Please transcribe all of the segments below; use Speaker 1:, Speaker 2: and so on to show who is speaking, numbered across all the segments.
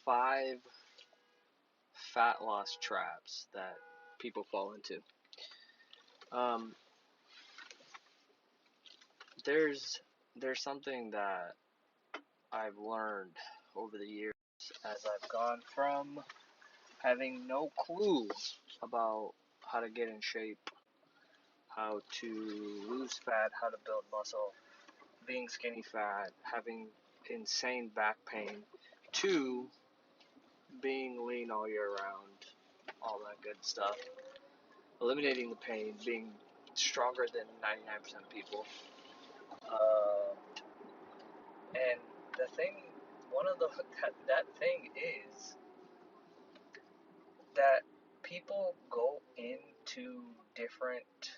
Speaker 1: 5 fat loss traps that people fall into. Um, there's something that I've learned over the years as I've gone from having no clue about how to get in shape, how to lose fat, how to build muscle, being skinny fat, having insane back pain, to being lean all year round, all that good stuff, eliminating the pain, being stronger than 99% of people. Uh, and the thing, one of the that thing is that people go into different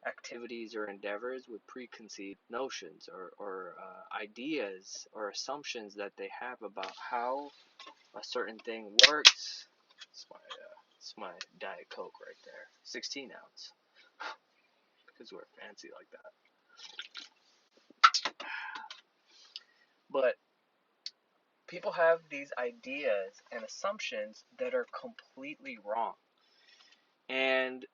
Speaker 1: activities or endeavors with preconceived notions or ideas or assumptions that they have about how a certain thing works. It's my Diet Coke right there, 16 ounce, because we're fancy like that. But people have these ideas and assumptions that are completely wrong. And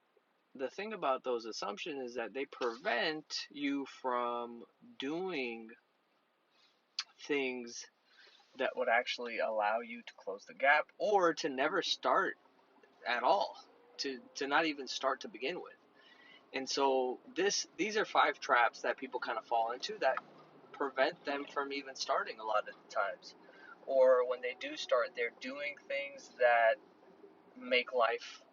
Speaker 1: the thing about those assumptions is that they prevent you from doing things that would actually allow you to close the gap or to never start at all, to not even start to begin with. And so these are 5 traps that people kind of fall into that prevent them from even starting a lot of the times. Or when they do start, they're doing things that make life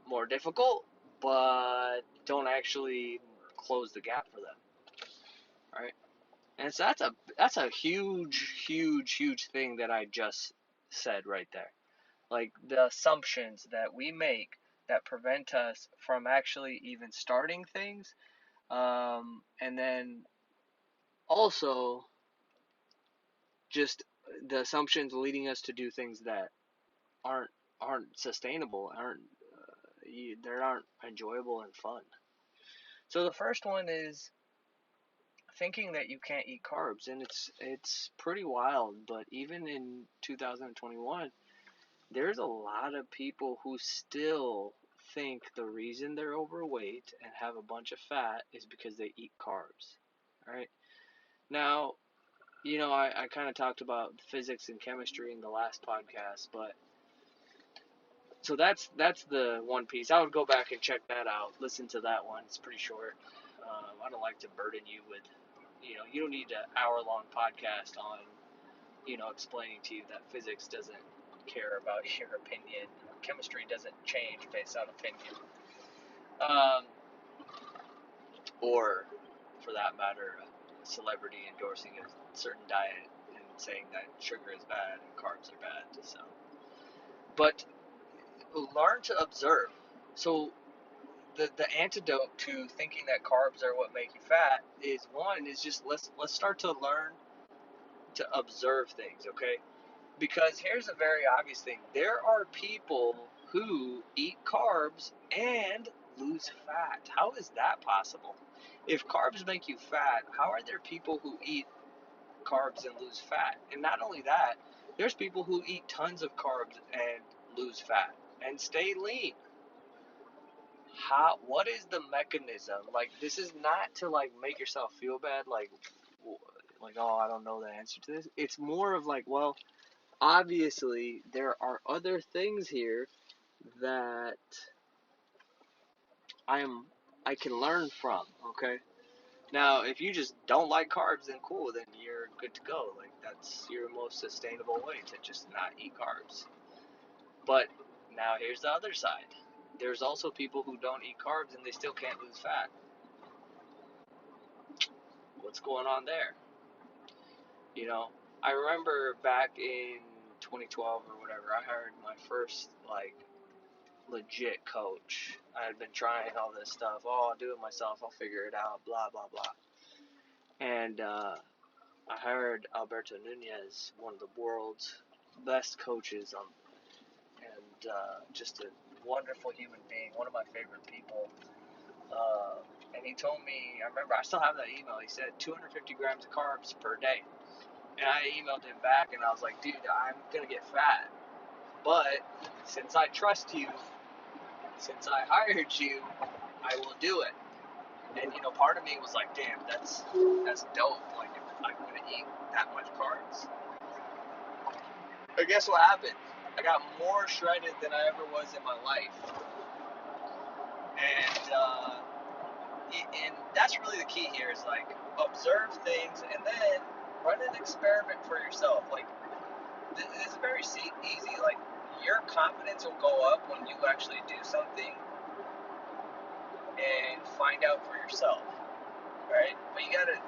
Speaker 1: more difficult, but don't actually close the gap for them, right? And so that's a huge thing that I just said right there. Like the assumptions that we make that prevent us from actually even starting things, and then also just the assumptions leading us to do things that aren't sustainable, they aren't enjoyable and fun. So the first one is thinking that you can't eat carbs, and it's pretty wild. But even in 2021, there's a lot of people who still think the reason they're overweight and have a bunch of fat is because they eat carbs. All right. Now, I kind of talked about physics and chemistry in the last podcast, but so that's the one piece. I would go back and check that out. Listen to that one. It's pretty short. I don't like to burden you with, you don't need an hour-long podcast on, explaining to you that physics doesn't care about your opinion. Chemistry doesn't change based on opinion. Or, for that matter, a celebrity endorsing a certain diet and saying that sugar is bad and carbs are bad. So, but learn to observe. So the antidote to thinking that carbs are what make you fat is just let's start to learn to observe things, okay? Because here's a very obvious thing. There are people who eat carbs and lose fat. How is that possible? If carbs make you fat, how are there people who eat carbs and lose fat? And not only that, there's people who eat tons of carbs and lose fat and stay lean. What is the mechanism? Like, this is not to like make yourself feel bad, like oh, I don't know the answer to this. It's more of like, well, obviously there are other things here that I can learn from, okay? Now, if you just don't like carbs, then cool, then you're good to go. Like, that's your most sustainable way to just not eat carbs. But now here's the other side. There's also people who don't eat carbs and they still can't lose fat. What's going on there? I remember back in 2012 or whatever, I hired my first, like, legit coach. I had been trying all this stuff. Oh, I'll do it myself. I'll figure it out. Blah, blah, blah. And I hired Alberto Nunez, one of the world's best coaches, and just a wonderful human being, one of my favorite people. And he told me, I remember, I still have that email. He said 250 grams of carbs per day. And I emailed him back and I was like, dude, I'm going to get fat. But since I trust you, since I hired you, I will do it. And part of me was like, damn, that's dope. Like, if I'm gonna eat that much carbs. But guess what happened? I got more shredded than I ever was in my life, and that's really the key here. Is like observe things and then run an experiment for yourself. Like this is very easy. Like your confidence will go up when you actually do something and find out for yourself. Right? But you gotta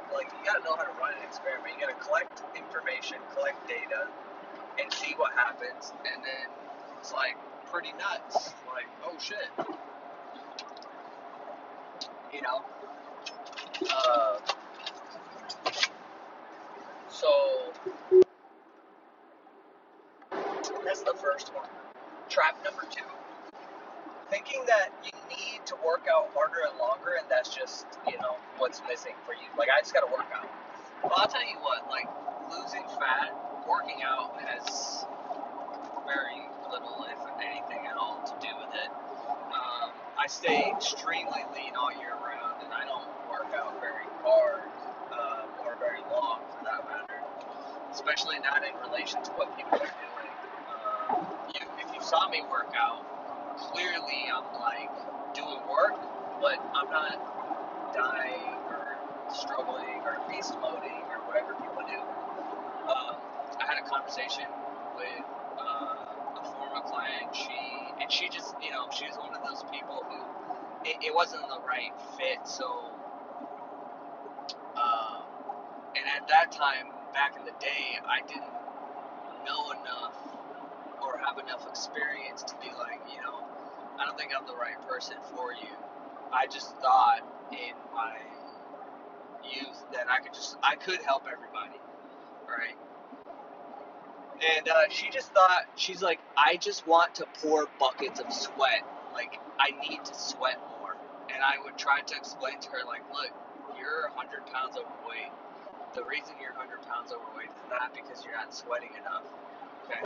Speaker 1: know how to run an experiment. You gotta collect information, collect data, and see what happens. And then it's like pretty nuts. Like, oh shit, you know. Uh, so that's the first one. Trap number two: thinking that you need to work out harder and longer, and that's just what's missing for you. Like I just gotta work out. Well, I'll tell you what. Like losing fat, working out has very little, if anything at all, to do with it. I stay extremely lean all year round, and I don't work out very hard or very long, for that matter. Especially not in relation to what people are doing. If you saw me work out, clearly I'm like doing work, but I'm not dying or struggling or beast moding or whatever people do. I had a conversation with a former client. She just, she was one of those people who it wasn't the right fit. So, um, and at that time, back in the day, I didn't know enough or have enough experience to be like, I don't think I'm the right person for you. I just thought in my youth that I could help everybody, right? And she just thought, she's like, I just want to pour buckets of sweat. Like, I need to sweat more. And I would try to explain to her, like, look, you're 100 pounds overweight. The reason you're 100 pounds overweight is not because you're not sweating enough. Okay?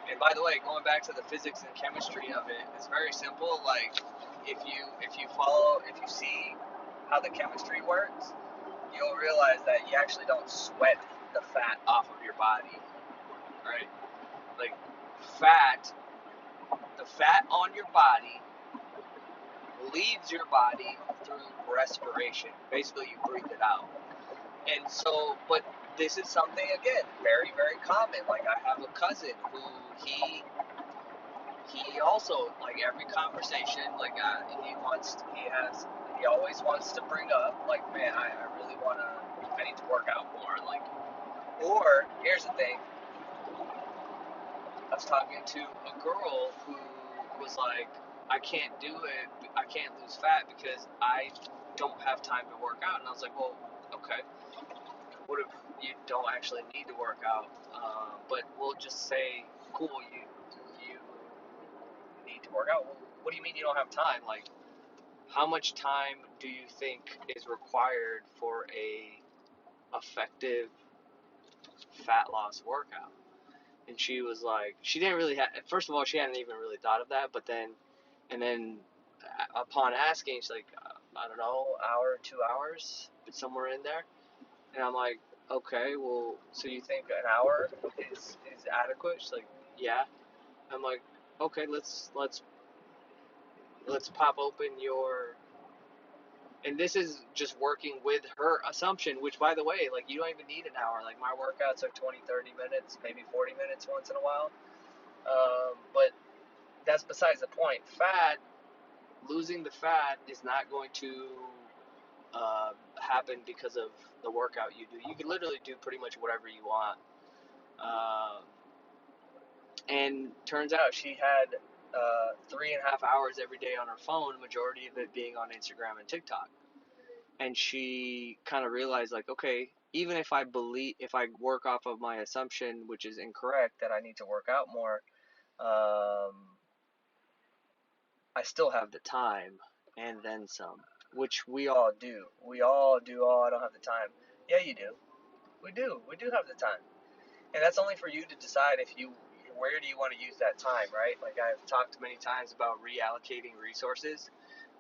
Speaker 1: And by the way, going back to the physics and chemistry of it, it's very simple. Like, if you see how the chemistry works, you'll realize that you actually don't sweat the fat off of your body, right? Like the fat on your body leaves your body through respiration. Basically, you breathe it out. And so, but this is something, again, very, very common. Like, I have a cousin who he also, like, every conversation, like, he always wants to bring up, like, man, I need to work out more. Like, or, here's the thing, I was talking to a girl who was like, I can't do it, I can't lose fat because I don't have time to work out. And I was like, well, okay, what if you don't actually need to work out? But we'll just say, cool, you need to work out. Well, what do you mean you don't have time? Like, how much time do you think is required for a effective fat loss workout? And she was like, she didn't really have, first of all, she hadn't even really thought of that, but then, and then upon asking, she's like, I don't know, hour, 2 hours, but somewhere in there. And I'm like, okay, well, so you think an hour is adequate? She's like, yeah. I'm like, okay, let's pop open your, and this is just working with her assumption, which, by the way, like, you don't even need an hour. Like, my workouts are 20, 30 minutes, maybe 40 minutes once in a while. But that's besides the point. Losing the fat is not going to happen because of the workout you do. You can literally do pretty much whatever you want. Um, and turns out she had 3.5 hours every day on her phone, majority of it being on Instagram and TikTok. And she kind of realized, like, okay, even if I work off of my assumption, which is incorrect, that I need to work out more, I still have the time and then some, which we all do. We all do. Oh, I don't have the time. Yeah, you do. We do. We do have the time. And that's only for you to decide where do you want to use that time, right? Like I've talked many times about reallocating resources,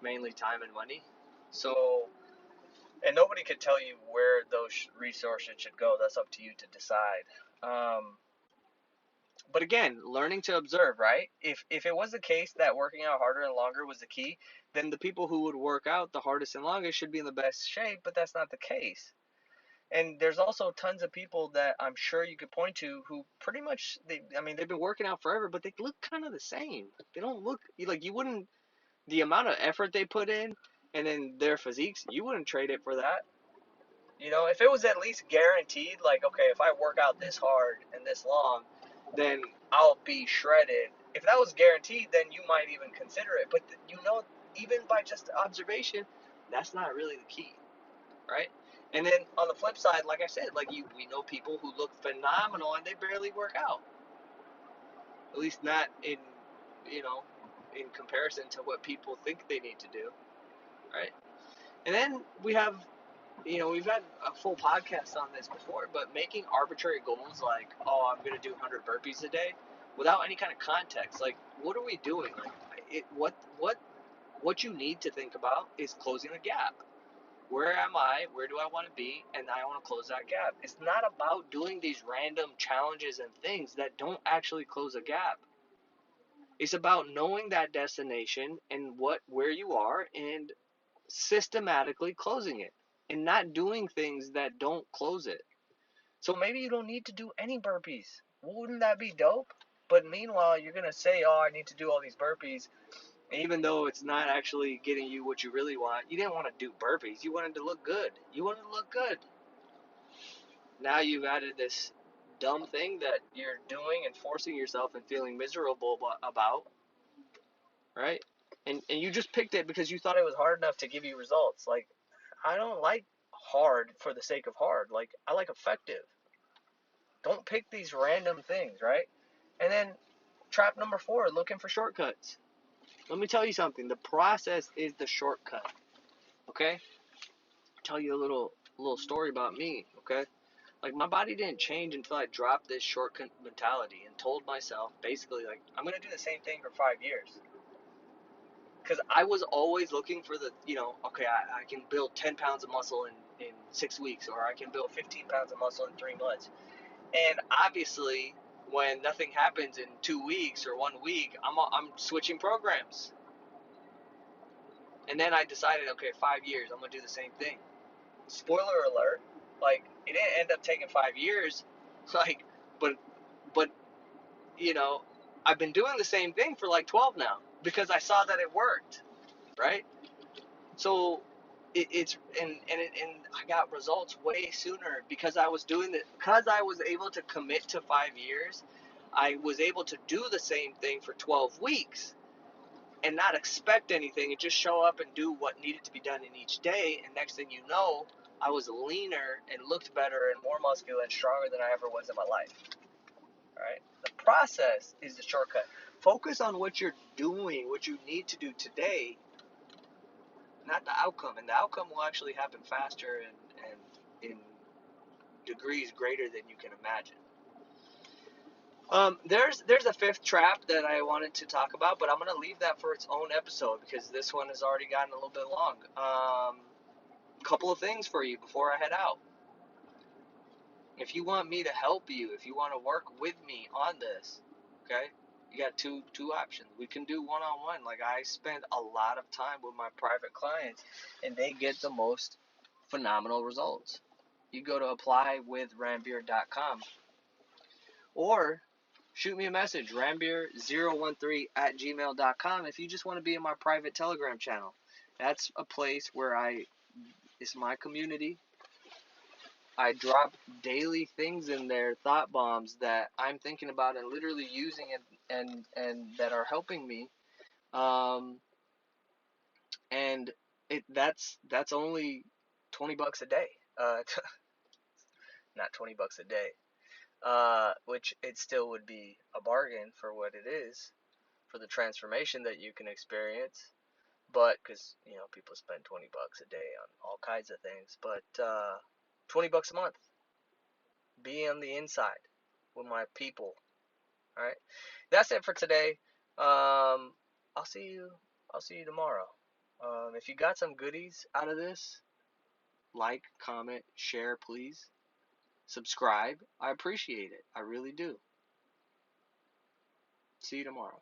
Speaker 1: mainly time and money. So, and nobody could tell you where those resources should go. That's up to you to decide. But again, learning to observe, right? If it was the case that working out harder and longer was the key, then the people who would work out the hardest and longest should be in the best shape, but that's not the case. And there's also tons of people that I'm sure you could point to who pretty much I mean they've been working out forever, but they look kind of the same. They don't look like you wouldn't the amount of effort they put in and then their physiques, you wouldn't trade it for that. You know, if it was at least guaranteed, like, okay, if I work out this hard and this long, then I'll be shredded. If that was guaranteed, then you might even consider it. But, even by just observation, that's not really the key, right? And then on the flip side, like I said, we know people who look phenomenal and they barely work out. At least not you know, in comparison to what people think they need to do, right? And then we've had a full podcast on this before, but making arbitrary goals like, oh, I'm going to do 100 burpees a day without any kind of context. Like, what are we doing? Like, what you need to think about is closing a gap. Where am I? Where do I want to be? And I want to close that gap. It's not about doing these random challenges and things that don't actually close a gap. It's about knowing that destination and where you are and systematically closing it and not doing things that don't close it. So maybe you don't need to do any burpees. Wouldn't that be dope? But meanwhile, you're going to say, oh, I need to do all these burpees. Even though it's not actually getting you what you really want. You didn't want to do burpees. You wanted to look good. You wanted to look good. Now you've added this dumb thing that you're doing and forcing yourself and feeling miserable about, right? And you just picked it because you thought it was hard enough to give you results. Like, I don't like hard for the sake of hard. Like, I like effective. Don't pick these random things, right? And then trap number 4, looking for shortcuts. Let me tell you something. The process is the shortcut. Okay? Tell you a little story about me, okay? Like, my body didn't change until I dropped this shortcut mentality and told myself basically, like, I'm going to do the same thing for 5 years. Because I was always looking for okay, I can build 10 pounds of muscle in 6 weeks, or I can build 15 pounds of muscle in 3 months. And obviously, when nothing happens in 2 weeks or 1 week, I'm switching programs. And then I decided, okay, 5 years, I'm going to do the same thing. Spoiler alert, like, it didn't end up taking 5 years, like, but, but, you know, I've been doing the same thing for like 12 now because I saw that it worked, right? So it's and I got results way sooner because I was doing it because I was able to commit to 5 years. I was able to do the same thing for 12 weeks and not expect anything and just show up and do what needed to be done in each day. And next thing you know, I was leaner and looked better and more muscular and stronger than I ever was in my life. All right. The process is the shortcut. Focus on what you're doing, what you need to do today, not the outcome. And the outcome will actually happen faster and in degrees greater than you can imagine. There's a 5th trap that I wanted to talk about, but I'm gonna leave that for its own episode because this one has already gotten a little bit long. Couple of things for you before I head out. If you want me to help you, if you want to work with me on this, okay, you got two options. We can do one-on-one. Like, I spend a lot of time with my private clients, and they get the most phenomenal results. You go to applywithranbir.com or shoot me a message, ranbir013@gmail.com, if you just want to be in my private Telegram channel. That's a place where it's my community. I drop daily things in there, thought bombs that I'm thinking about and literally using and that are helping me. And that's only $20 a day. Not $20 a day. Which it still would be a bargain for what it is, for the transformation that you can experience. But because people spend $20 a day on all kinds of things, but $20 a month, be on the inside. with my people. All right, that's it for today. I'll see you. I'll see you tomorrow. If you got some goodies out of this, like, comment, share, please. Subscribe. I appreciate it. I really do. See you tomorrow.